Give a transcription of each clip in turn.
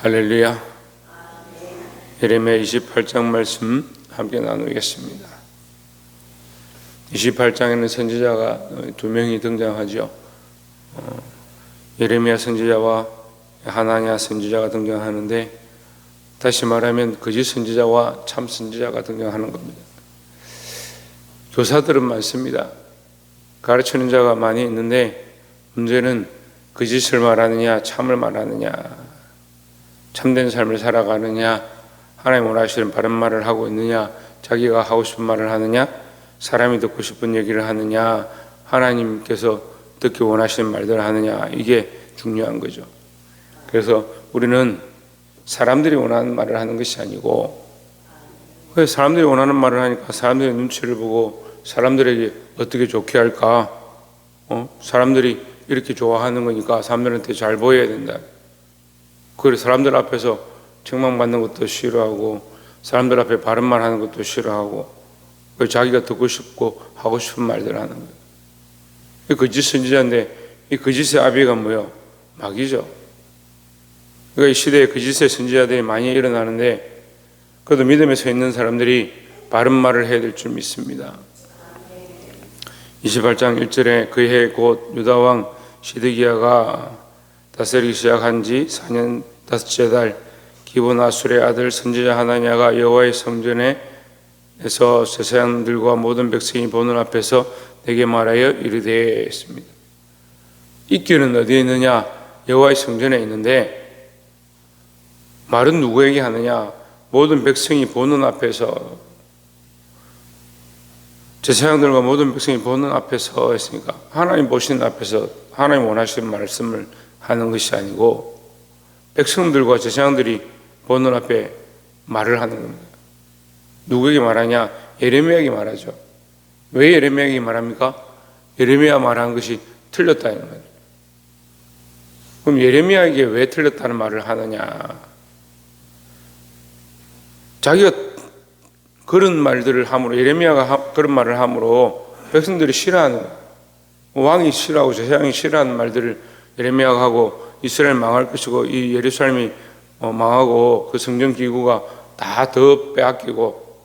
할렐루야. 예레미야 28장 말씀 함께 나누겠습니다. 28장에는 선지자가 두 명이 등장하죠. 예레미야 선지자와 하나냐 선지자가 등장하는데, 다시 말하면 거짓 선지자와 참 선지자가 등장하는 겁니다. 교사들은 많습니다. 가르치는 자가 많이 있는데, 문제는 거짓을 말하느냐 참을 말하느냐, 참된 삶을 살아가느냐, 하나님 원하시는 바른 말을 하고 있느냐, 자기가 하고 싶은 말을 하느냐, 사람이 듣고 싶은 얘기를 하느냐, 하나님께서 듣기 원하시는 말들을 하느냐, 이게 중요한 거죠. 그래서 우리는 사람들이 원하는 말을 하는 것이 아니고, 사람들이 원하는 말을 하니까 사람들의 눈치를 보고 사람들에게 어떻게 좋게 할까, 사람들이 이렇게 좋아하는 거니까 사람들한테 잘 보여야 된다. 그래서 사람들 앞에서 책망받는 것도 싫어하고, 사람들 앞에 바른 말 하는 것도 싫어하고, 자기가 듣고 싶고 하고 싶은 말들 하는 거예요. 이 거짓 선지자인데, 이 거짓의 아비가 뭐예요? 마귀죠. 그러니까 이 시대에 거짓의 선지자들이 많이 일어나는데, 그래도 믿음에 서 있는 사람들이 바른 말을 해야 될 줄 믿습니다. 28장 1절에 그해 곧 유다왕 시드기야가 다스리기 시작한 지 4년 5째 달, 기브온 아술의 아들 선지자 하나냐가 여호와의 성전에서 제사장들과 모든 백성이 보는 앞에서 내게 말하여 이르되 했습니다. 있기는 어디에 있느냐? 여호와의 성전에 있는데, 말은 누구에게 하느냐? 모든 백성이 보는 앞에서, 제사장들과 모든 백성이 보는 앞에서 했으니까 하나님 보시는 앞에서 하나님 원하시는 말씀을 하는 것이 아니고, 백성들과 제사장들이 보는 앞에 말을 하는 겁니다. 누구에게 말하냐? 예레미야에게 말하죠. 왜 예레미야에게 말합니까? 예레미야 말한 것이 틀렸다는 거예요. 그럼 예레미야에게 왜 틀렸다는 말을 하느냐? 자기가 그런 말들을 함으로, 예레미야가 그런 말을 함으로 백성들이 싫어하는 거예요. 왕이 싫어하고 제사장이 싫어하는 말들을 예레미야가 하고, 이스라엘 망할 것이고 이 예루살렘이 망하고 그 성전 기구가 다 더 빼앗기고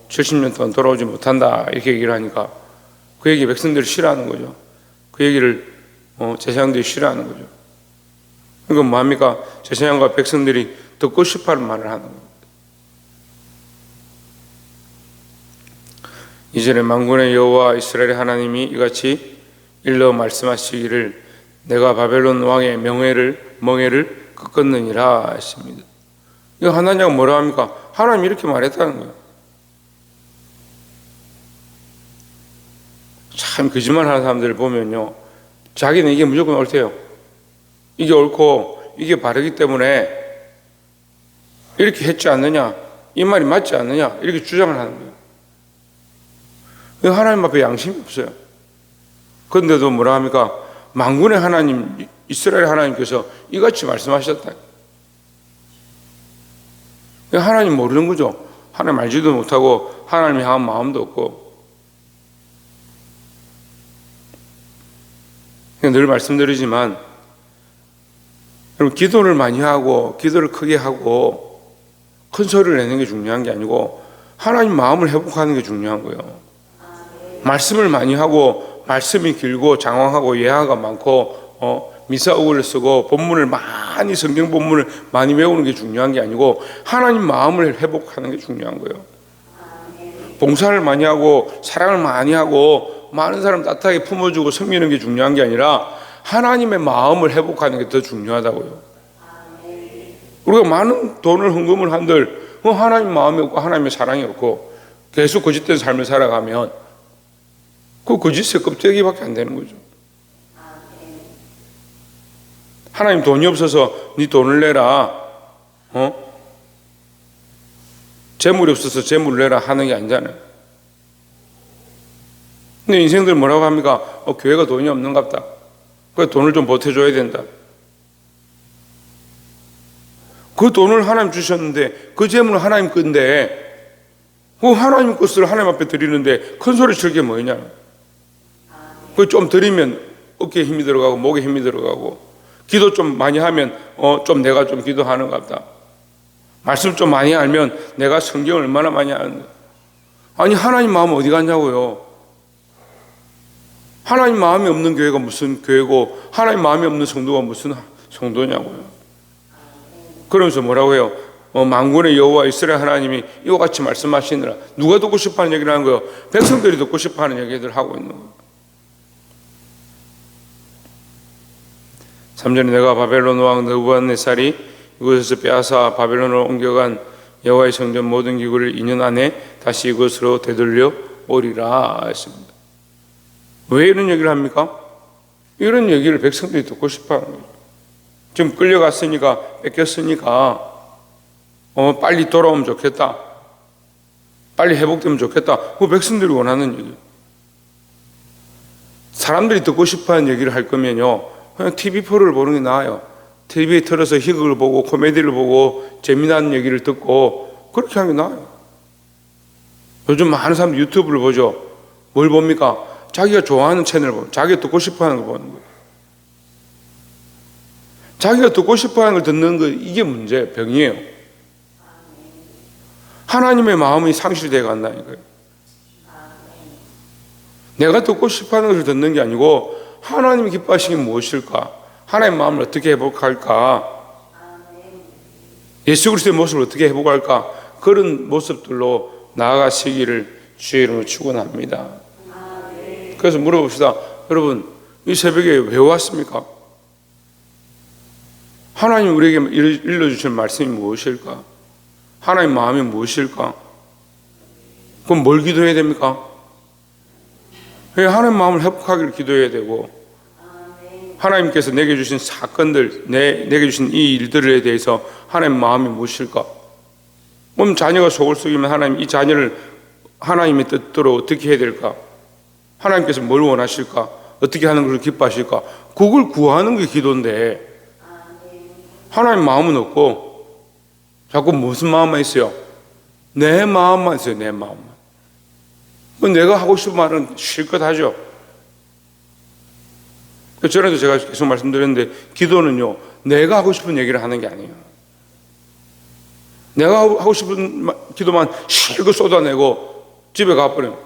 70년 동안 돌아오지 못한다, 이렇게 얘기를 하니까 그 얘기 백성들이 싫어하는 거죠. 그 얘기를 제사장들이 싫어하는 거죠. 그러니까 뭐합니까? 제사장과 백성들이 듣고 싶어하는 말을 하는 겁니다. 이전에 만군의 여호와 이스라엘의 하나님이 이같이 일러 말씀하시기를 내가 바벨론 왕의 멍에를 꺾었느니라 했습니다. 이거 하나냐가 뭐라 합니까? 하나님이 이렇게 말했다는 거예요. 참 거짓말 하는 사람들을 보면요, 자기는 이게 무조건 옳대요. 이게 옳고 이게 바르기 때문에 이렇게 했지 않느냐, 이 말이 맞지 않느냐, 이렇게 주장을 하는 거예요. 하나님 앞에 양심이 없어요. 그런데도 뭐라 합니까? 만군의 하나님, 이스라엘 하나님께서 이같이 말씀하셨다. 하나님 모르는 거죠. 하나님 알지도 못하고 하나님 향한 마음도 없고. 늘 말씀드리지만, 여러분, 기도를 많이 하고 기도를 크게 하고 큰 소리를 내는 게 중요한 게 아니고, 하나님 마음을 회복하는 게 중요한 거예요. 말씀을 많이 하고, 말씀이 길고 장황하고 예화가 많고 미사오를 쓰고 본문을 많이, 성경 본문을 많이 외우는 게 중요한 게 아니고, 하나님 마음을 회복하는 게 중요한 거예요. 봉사를 많이 하고 사랑을 많이 하고 많은 사람 따뜻하게 품어주고 섬기는 게 중요한 게 아니라 하나님의 마음을 회복하는 게 더 중요하다고요. 우리가 많은 돈을 헌금을 한들 하나님 마음이 없고 하나님의 사랑이 없고 계속 거짓된 삶을 살아가면 그 거짓의 껍데기밖에 안 되는 거죠. 하나님 돈이 없어서 네 돈을 내라, 재물이 없어서 재물을 내라 하는 게 아니잖아요. 근데 인생들 뭐라고 합니까? 교회가 돈이 없는갑다. 그래서 돈을 좀 보태줘야 된다. 그 돈을 하나님 주셨는데, 그 재물은 하나님 건데, 그 하나님 것을 하나님 앞에 드리는데 큰 소리 칠 게 뭐냐? 그 좀 드리면 어깨에 힘이 들어가고 목에 힘이 들어가고 기도 좀 많이 하면 좀 내가 좀 기도하는가 보다. 말씀 좀 많이 알면 내가 성경을 얼마나 많이 아는가. 아니 하나님 마음 어디 갔냐고요. 하나님 마음이 없는 교회가 무슨 교회고 하나님 마음이 없는 성도가 무슨 성도냐고요. 그러면서 뭐라고 해요? 만군의 여호와 이스라엘 하나님이 이와 같이 말씀하시느라. 누가 듣고 싶어하는 얘기를 하는 거예요? 백성들이 듣고 싶어하는 얘기들 하고 있는 거예요. 3절에 내가 바벨론 왕 느부갓네살이 이곳에서 빼앗아 바벨론으로 옮겨간 여호와의 성전 모든 기구를 2년 안에 다시 이곳으로 되돌려 오리라 했습니다. 왜 이런 얘기를 합니까? 이런 얘기를 백성들이 듣고 싶어하는 거예요. 지금 끌려갔으니까 뺏겼으니까 빨리 돌아오면 좋겠다. 빨리 회복되면 좋겠다. 그 백성들이 원하는 얘기예요. 사람들이 듣고 싶어하는 얘기를 할 거면요 그냥 TV 프로를 보는 게 나아요. TV에 틀어서 희극을 보고 코미디를 보고 재미난 얘기를 듣고 그렇게 하는 게 나아요. 요즘 많은 사람들이 유튜브를 보죠. 뭘 봅니까? 자기가 좋아하는 채널을 보고 자기가 듣고 싶어하는 걸 보는 거예요. 자기가 듣고 싶어하는 걸 듣는 거 이게 문제예요. 병이에요. 하나님의 마음이 상실되어 간다니까요. 내가 듣고 싶어하는 것을 듣는 게 아니고 하나님이 기뻐하시는 게 무엇일까? 하나님의 마음을 어떻게 회복할까? 예수 그리스도의 모습을 어떻게 회복할까? 그런 모습들로 나아가시기를 주의 이름으로 축원합니다. 그래서 물어봅시다. 여러분 이 새벽에 왜 왔습니까? 하나님 우리에게 일러주신 말씀이 무엇일까? 하나님 마음이 무엇일까? 그럼 뭘 기도해야 됩니까? 하나님 마음을 회복하기를 기도해야 되고 하나님께서 내게 주신 사건들, 내게 주신 이 일들에 대해서 하나님 마음이 무엇일까? 그럼 자녀가 속을 썩이면 하나님 이 자녀를 하나님의 뜻대로 어떻게 해야 될까? 하나님께서 뭘 원하실까? 어떻게 하는 것을 기뻐하실까? 그걸 구하는 게 기도인데 하나님 마음은 없고 자꾸 무슨 마음만 있어요? 내 마음만 있어요. 내 마음만. 내가 하고 싶은 말은 실컷 하죠. 전에도 제가 계속 말씀드렸는데 기도는요 내가 하고 싶은 얘기를 하는 게 아니에요. 내가 하고 싶은 기도만 실컷 쏟아내고 집에 가버려요.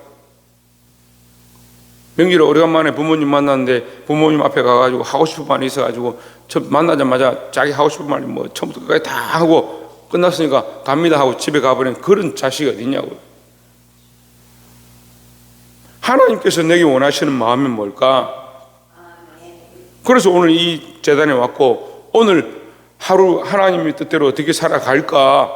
명절에 오래간만에 부모님 만났는데 부모님 앞에 가가지고 하고 싶은 말이 있어가지고 만나자마자 자기 하고 싶은 말이 뭐 처음부터 끝까지 다 하고 끝났으니까 갑니다 하고 집에 가버린 그런 자식이 어디 있냐고요. 하나님께서 내게 원하시는 마음이 뭘까? 그래서 오늘 이 제단에 왔고 오늘 하루 하나님의 뜻대로 어떻게 살아갈까?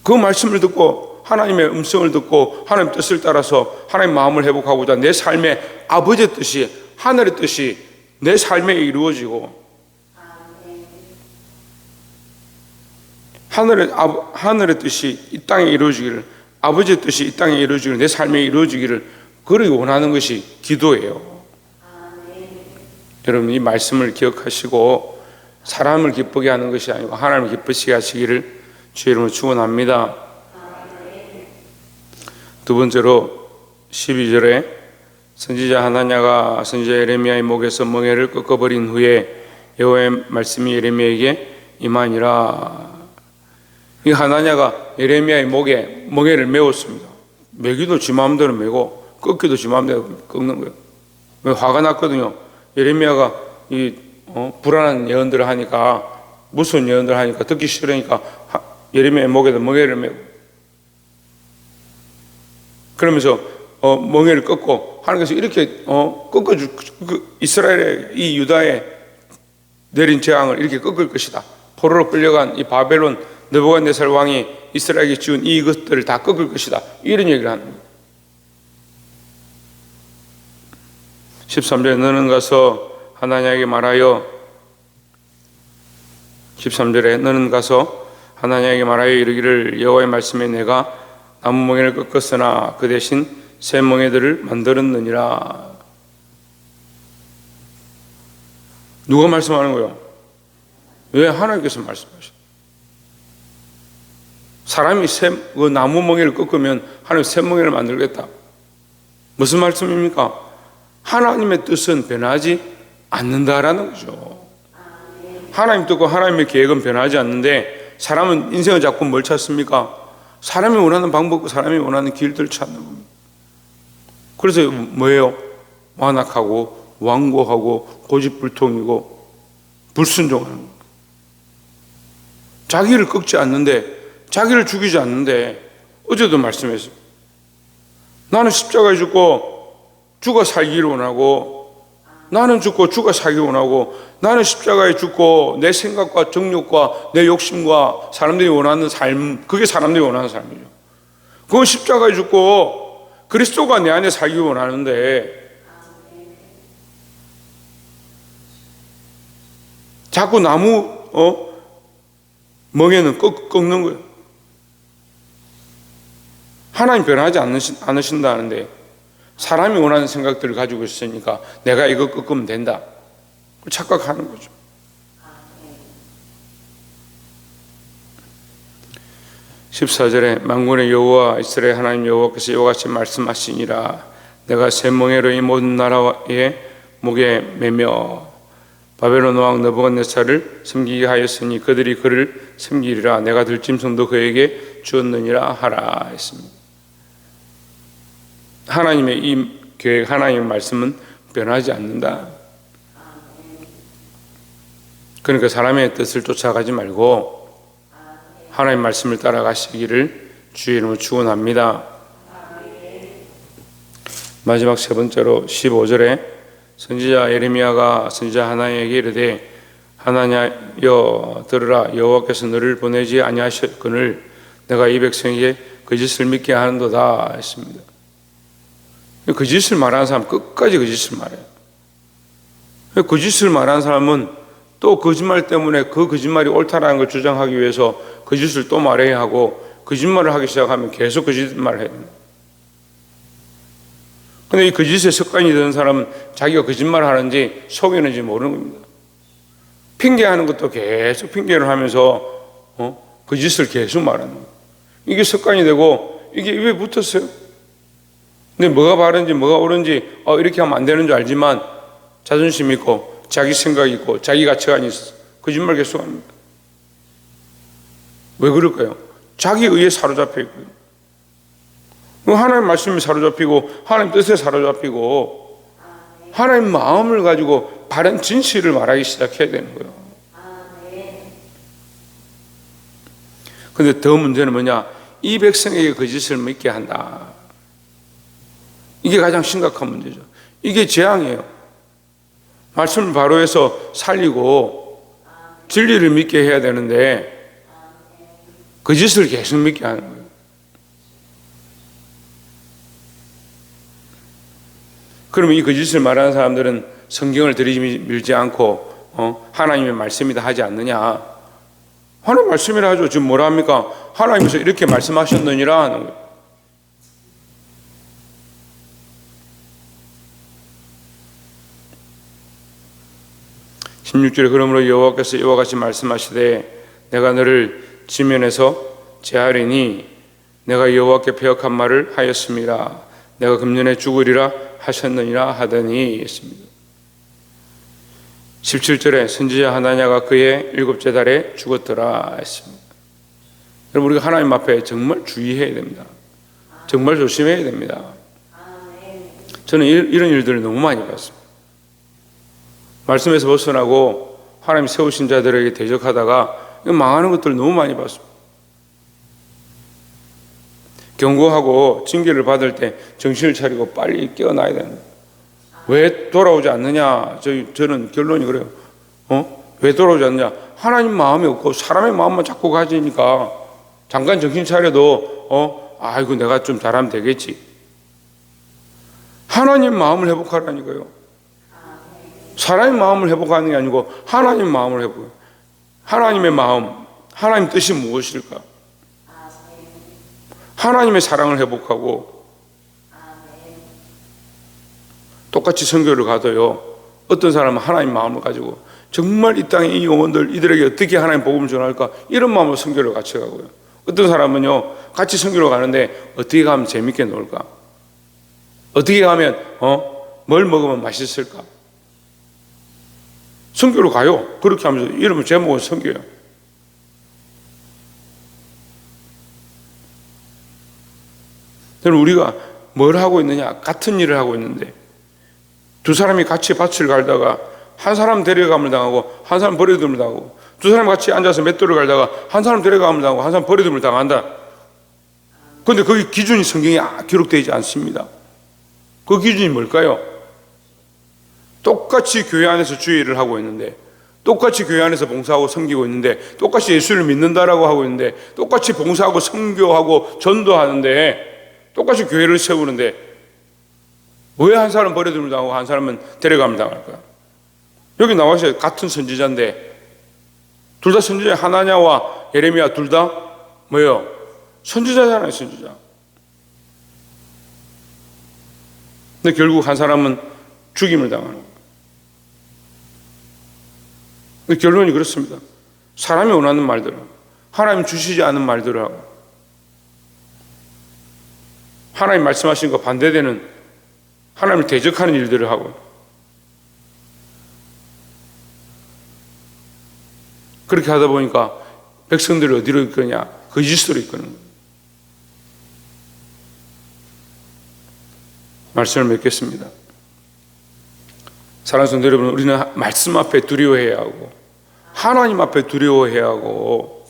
그 말씀을 듣고 하나님의 음성을 듣고 하나님 뜻을 따라서 하나님 마음을 회복하고자 내 삶의 아버지의 뜻이 하늘의 뜻이 내 삶에 이루어지고 하늘의 뜻이 이 땅에 이루어지기를 아버지의 뜻이 이 땅에 이루어지기를 내 삶에 이루어지기를 그를 원하는 것이 기도예요. 여러분 이 말씀을 기억하시고 사람을 기쁘게 하는 것이 아니고 하나님을 기쁘시게 하시기를 주의 이름으로 축원합니다. 두 번째로 12절에 선지자 하나냐가 선지자 예레미야의 목에서 멍에를 꺾어버린 후에 여호와의 말씀이 예레미야에게 임하니라. 이 하나냐가 예레미야의 목에 멍에를 메웠습니다. 메기도 지 마음대로 메고 꺾기도 지 마음대로 꺾는 거예요. 왜 화가 났거든요. 예레미야가 이 불안한 예언들을 하니까 무서운 예언들을 하니까 듣기 싫으니까 예레미야의 목에도 멍에를 메고 그러면서 멍에를 꺾고 하나님께서 이렇게 꺾어줄 이스라엘의 이 유다에 내린 재앙을 이렇게 꺾을 것이다. 포로로 끌려간 이 바벨론 느부갓네살 왕이 이스라엘에게 지은 이것들을 다 꺾을 것이다. 이런 얘기를 하는 거예요. 13절에 너는 가서 하나냐에게 말하여 13절에 너는 가서 하나냐에게 말하여 이르기를 여호와의 말씀에 내가 나무 멍에를 꺾었으나 그 대신 새 멍에들을 만들었느니라. 누가 말씀하는 거예요? 왜 하나님께서 말씀하셔? 사람이 그 나무 멍에를 꺾으면 하나님 새 멍에를 만들겠다. 무슨 말씀입니까? 하나님의 뜻은 변하지 않는다라는 거죠. 하나님 뜻과 하나님의 계획은 변하지 않는데 사람은 인생을 자꾸 뭘 찾습니까? 사람이 원하는 방법과 사람이 원하는 길들을 찾는 겁니다. 그래서 뭐예요? 완악하고 완고하고 고집불통이고 불순종하는 거예요. 자기를 꺾지 않는데, 자기를 죽이지 않는데, 어제도 말씀했어요. 나는 십자가에 죽고 죽어 살기를 원하고, 나는 죽고 죽어 살기 원하고, 나는 십자가에 죽고 내 생각과 정욕과 내 욕심과 사람들이 원하는 삶, 그게 사람들이 원하는 삶이죠. 그건 십자가에 죽고 그리스도가 내 안에 살기 원하는데, 자꾸 나무 멍에는 꺾는 거예요. 하나님 변하지 않으신다는데 사람이 원하는 생각들을 가지고 있으니까 내가 이거 꺾으면 된다, 착각하는 거죠. (14절에) 만군의 여호와 이스라엘 하나님 여호와께서 이와 같이 말씀하시니라. 내가 새 멍에로 이 모든 나라의 목에 매며 바벨론 왕 느부갓네살을 섬기게 하였으니 그들이 그를 섬기리라. 내가 들짐승도 그에게 주었느니라 하라 했습니다. 하나님의 이 계획, 하나님의 말씀은 변하지 않는다. 그러니까 사람의 뜻을 쫓아가지 말고 하나님 말씀을 따라가시기를 주의 이름으로 축원합니다. 마지막 세 번째로 15절에 선지자 예레미야가 선지자 하나님에게 이르되 하나냐여 들으라. 여호와께서 너를 보내지 아니하셨거늘 내가 이 백성에게 거짓을 믿게 하는도다 했습니다. 거짓을 말하는 사람 끝까지 거짓을 말해요. 거짓을 말하는 사람은 또 거짓말 때문에 그 거짓말이 옳다라는 걸 주장하기 위해서 거짓을 또 말해야 하고, 거짓말을 하기 시작하면 계속 거짓말을 해야 됩니다. 근데 이 거짓에 습관이 되는 사람은 자기가 거짓말을 하는지 속이는지 모르는 겁니다. 핑계하는 것도 계속 핑계를 하면서 거짓을 계속 말하는 거예요. 이게 습관이 되고 이게 입에 붙었어요. 근데 뭐가 바른지 뭐가 옳은지 이렇게 하면 안 되는 줄 알지만 자존심 있고 자기 생각이 있고 자기 가치관이 있어서 거짓말 계속합니다. 왜 그럴까요? 자기 의에 사로잡혀 있고요. 하나님 말씀에 사로잡히고 하나님 뜻에 사로잡히고 하나님 마음을 가지고 바른 진실을 말하기 시작해야 되는 거예요. 그런데 더 문제는 뭐냐? 이 백성에게 거짓을 믿게 한다. 이게 가장 심각한 문제죠. 이게 재앙이에요. 말씀을 바로 해서 살리고 진리를 믿게 해야 되는데 거짓을 계속 믿게 하는 거예요. 그러면 이 거짓을 말하는 사람들은 성경을 들이밀지 않고 하나님의 말씀이다 하지 않느냐? 하나님 말씀이라 하죠. 지금 뭐라 합니까? 하나님께서 이렇게 말씀하셨느니라 하는 거예요. (16절에) 그러므로 여호와께서 이와 같이 말씀하시되 내가 너를 지면에서 제하리니 내가 여호와께 배역한 말을 하였습니다. 내가 금년에 죽으리라 하셨느니라 하더니 했습니다. (17절에) 선지자 하나냐가 그의 7째 달에 죽었더라 했습니다. 여러분, 우리가 하나님 앞에 정말 주의해야 됩니다. 정말 조심해야 됩니다. 저는 이런 일들을 너무 많이 봤습니다. 말씀에서 벗어나고 하나님 세우신 자들에게 대적하다가 망하는 것들을 너무 많이 봤습니다. 경고하고 징계를 받을 때 정신을 차리고 빨리 깨어나야 되는 거예요. 왜 돌아오지 않느냐? 저는 결론이 그래요. 왜 돌아오지 않느냐? 하나님 마음이 없고 사람의 마음만 자꾸 가지니까 잠깐 정신 차려도 아이고 내가 좀 잘하면 되겠지. 하나님 마음을 회복하라니까요. 사람의 마음을 회복하는 게 아니고 하나님 마음을 회복해요. 하나님의 마음, 하나님 뜻이 무엇일까? 하나님의 사랑을 회복하고 똑같이 선교를 가도요, 어떤 사람은 하나님 마음을 가지고 정말 이 땅에 이 영혼들 이들에게 어떻게 하나님 복음을 전할까 이런 마음으로 선교를 같이 가고요, 어떤 사람은요 같이 선교를 가는데 어떻게 가면 재밌게 놀까, 어떻게 가면 뭘 먹으면 맛있을까, 선교로 가요. 그렇게 하면서 이름을 제목은 선교예요. 여러분, 우리가 뭘 하고 있느냐? 같은 일을 하고 있는데 두 사람이 같이 밭을 갈다가 한 사람 데려감을 당하고 한 사람 버려둠을 당하고, 두 사람이 같이 앉아서 맷돌을 갈다가 한 사람 데려감을 당하고 한 사람 버려둠을 당한다. 그런데 거기 기준이 성경에 기록되어 있지 않습니다. 그 기준이 뭘까요? 똑같이 교회 안에서 주의 일을 하고 있는데, 똑같이 교회 안에서 봉사하고 섬기고 있는데, 똑같이 예수를 믿는다라고 하고 있는데, 똑같이 봉사하고 선교하고 전도하는데, 똑같이 교회를 세우는데 왜 한 사람은 버려둠을 당하고 한 사람은 데려감을 당할까? 여기 나와서 같은 선지자인데 둘 다 선지자, 하나냐와 예레미야 둘 다 뭐예요? 선지자잖아요, 선지자. 근데 결국 한 사람은 죽임을 당하는 거예요. 결론이 그렇습니다. 사람이 원하는 말들을, 하나님 주시지 않은 말들을 하고, 하나님 말씀하신 거 반대되는, 하나님을 대적하는 일들을 하고, 그렇게 하다 보니까 백성들이 어디로 이끄냐? 거짓으로 이끄는 거예요. 말씀을 맺겠습니다. 사랑하는 성도 여러분, 우리는 말씀 앞에 두려워해야 하고 하나님 앞에 두려워해야 하고,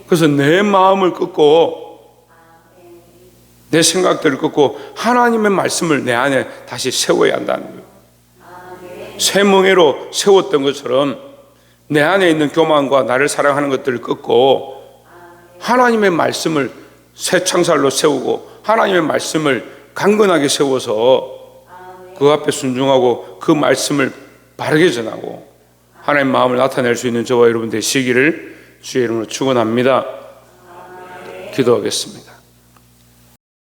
그래서 내 마음을 꺾고 내 생각들을 꺾고 하나님의 말씀을 내 안에 다시 세워야 한다는 거예요. 쇠멍에로 세웠던 것처럼 내 안에 있는 교만과 나를 사랑하는 것들을 꺾고 하나님의 말씀을 새 창살로 세우고 하나님의 말씀을 강건하게 세워서 그 앞에 순종하고 그 말씀을 바르게 전하고 하나님의 마음을 나타낼 수 있는 저와 여러분 되시기를 주의 이름으로 축원합니다. 기도하겠습니다.